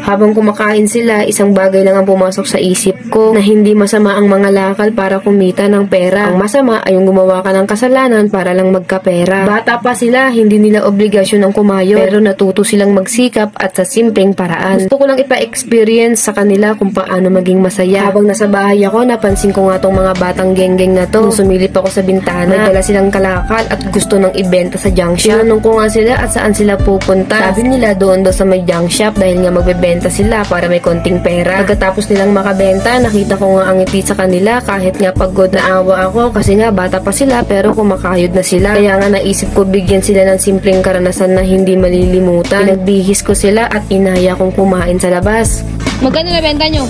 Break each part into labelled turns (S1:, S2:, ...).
S1: Habang kumakain sila, isang bagay lang ang pumasok sa isip ko na hindi masama ang mga lakal para kumita ng pera. Ang masama ay yung gumawa ka ng kasalanan para lang magkapera. Bata pa sila, hindi nila obligasyon ng kumayo pero natuto silang magsikap at sa simpleng paraan. Gusto ko lang ipa-experience sa kanila kung paano maging masaya. Habang nasa bahay ako, napansin ko nga tong mga batang genggeng na to. Nung sumilip ako sa bintana, may dala silang kalakal at gusto nang ibenta sa junk shop. Tinanong ko nga sila at saan sila pupunta. Sabi nila doon daw sa may junk shop dahil nga magbebenta sila para may konting pera. Pagkatapos nilang makabenta, nakita ko nga ang ngiti sa kanila kahit nga pagod na awa ako kasi nga bata pa sila pero kumakayod na sila. Kaya nga naisip ko bigyan sila ng simpleng karanasan na hindi malilimutan. Pinagbihis ko sila at inaya kong kumain sa labas.
S2: Magkano na benta nyo?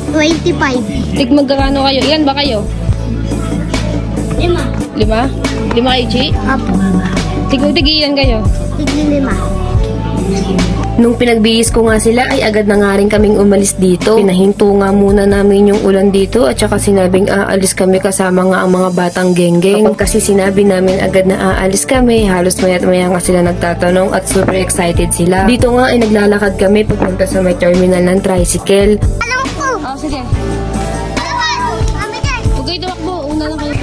S3: 25.
S2: Tig magkano kayo? Ilan ba kayo?
S3: 5.
S2: 5? 5 kayo, Chi?
S3: Apo.
S2: Tigilan kayo?
S3: 5.
S1: Nung pinagbihis ko nga sila ay agad na nga rin kaming umalis dito. Pinahinto nga muna namin yung ulan dito at saka sinabing aalis kami kasama nga ang mga batang genggeng. Kapag kasi sinabi namin agad na aalis kami, halos maya't maya nga sila nagtatanong at super excited sila. Dito nga ay naglalakad kami papunta sa may terminal ng tricycle.
S3: Alam ko!
S2: Oh, sige.
S3: Kami dyan!
S2: Huwag kayo tumakbo. Una lang kayo.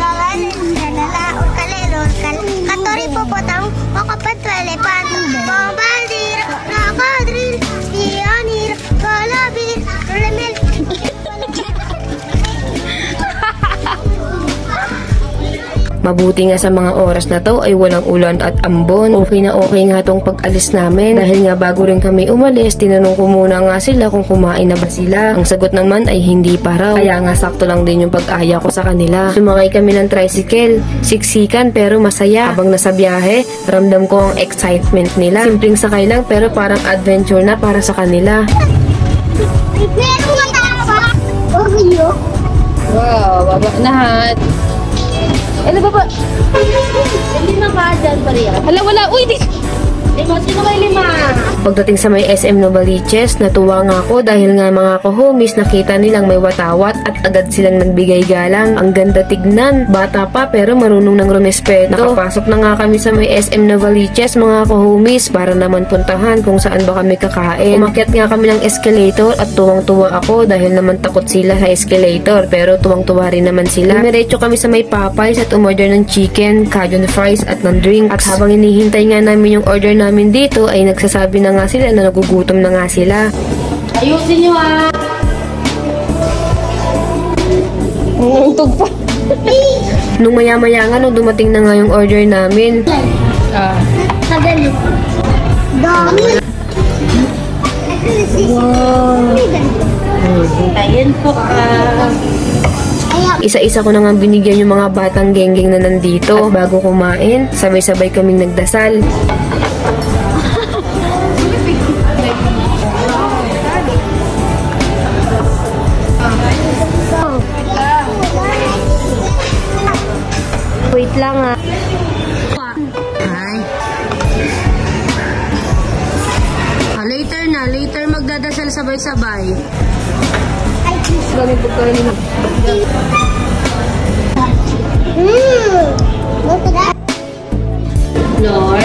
S3: Katori po po tang makapatrale pato. Bombaldir, nakadril, siyanir, kalabir, remel.
S1: Mabuti nga sa mga oras na to ay walang ulan at ambon. Okay na okay nga tong pag-alis namin. Dahil nga bago rin kami umalis, tinanong ko muna nga sila kung kumain na ba sila. Ang sagot naman ay hindi pa raw. Kaya nga sakto lang din yung pag-aya ko sa kanila. Sumakay kami ng tricycle. Siksikan pero masaya. Habang nasa biyahe, ramdam ko ang excitement nila. Simpleng sakay lang pero parang adventure na para sa kanila.
S3: Pero matapa! Oreo?
S2: Wow, baba na hat. Ano ba ba?
S3: 5 ka dyan pa rin.
S2: Wala. Uy, di.
S3: Sino may 5?
S1: Pagdating sa may SM Novaliches, natuwa nga ako dahil nga mga ka-homies nakita nilang may watawat at agad silang nagbigay galang. Ang ganda tignan, bata pa pero marunong ng rumespeto. Nakapasok na nga kami sa may SM Novaliches mga ka-homies para naman puntahan kung saan ba kami kakain. Umakyat nga kami ng escalator at tuwang-tuwa ako dahil naman takot sila sa escalator pero tuwang-tuwa rin naman sila. Dumiretso kami sa may Popeyes at umorder ng chicken, cajun fries at ng drinks. At habang hinihintay nga namin yung order namin dito ay nagsasabi na nga sila na nagugutom na nga sila.
S2: Ayusin nyo ah. Untog pa.
S1: Nung maya-maya nga nung dumating na nga yung order namin.
S3: Sagali. Dami. Wow.
S2: Ayan po
S1: Isa-isa ko na nga binigyan yung mga batang genggeng na nandito. At bago kumain, sabay-sabay kaming nagdasal. Wait lang ah. Later magdadasal sabay-sabay. Gamit po ka rin.
S4: Lord,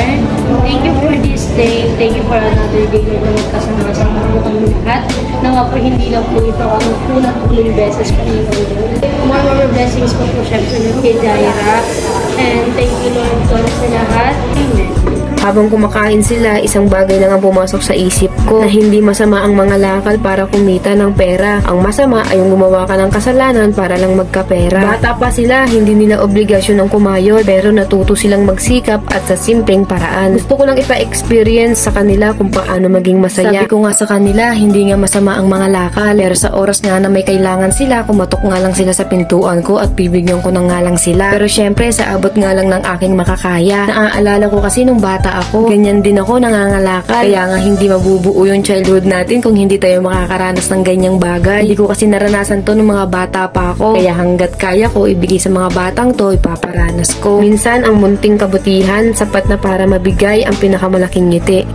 S4: thank you for this day. Thank you for another day na magkasama-sama po kami lahat. Nawa po hindi lang po ito ang unang-uling beses po yung Lord. More blessings po po syempre kay Jaira. And thank you Lord po sa lahat. Amen.
S1: Habang kumakain sila, isang bagay lang ang pumasok sa isip ko na hindi masama ang mga lakal para kumita ng pera. Ang masama ay yung gumawa ka ng kasalanan para lang magkapera. Bata pa sila, hindi nila obligasyon ng kumayod pero natuto silang magsikap at sa simpleng paraan. Gusto ko lang ipa-experience sa kanila kung paano maging masaya. Sabi ko nga sa kanila, hindi nga masama ang mga lakal pero sa oras nga na may kailangan sila, kumatok nga lang sila sa pintuan ko at bibigyan ko na nga lang sila. Pero syempre, sa abot nga lang ng aking makakaya. Naaalala ko kasi nung bata ako, ganyan din ako, nangangalakal. Kaya nga hindi mabubuo yung childhood natin kung hindi tayo makakaranas ng ganyang bagay. Hindi ko kasi naranasan to nung mga bata pa ako. Kaya hanggat kaya ko, ibigay sa mga batang to, ipaparanas ko. Minsan, ang munting kabutihan, sapat na para mabigay ang pinakamalaking ngiti.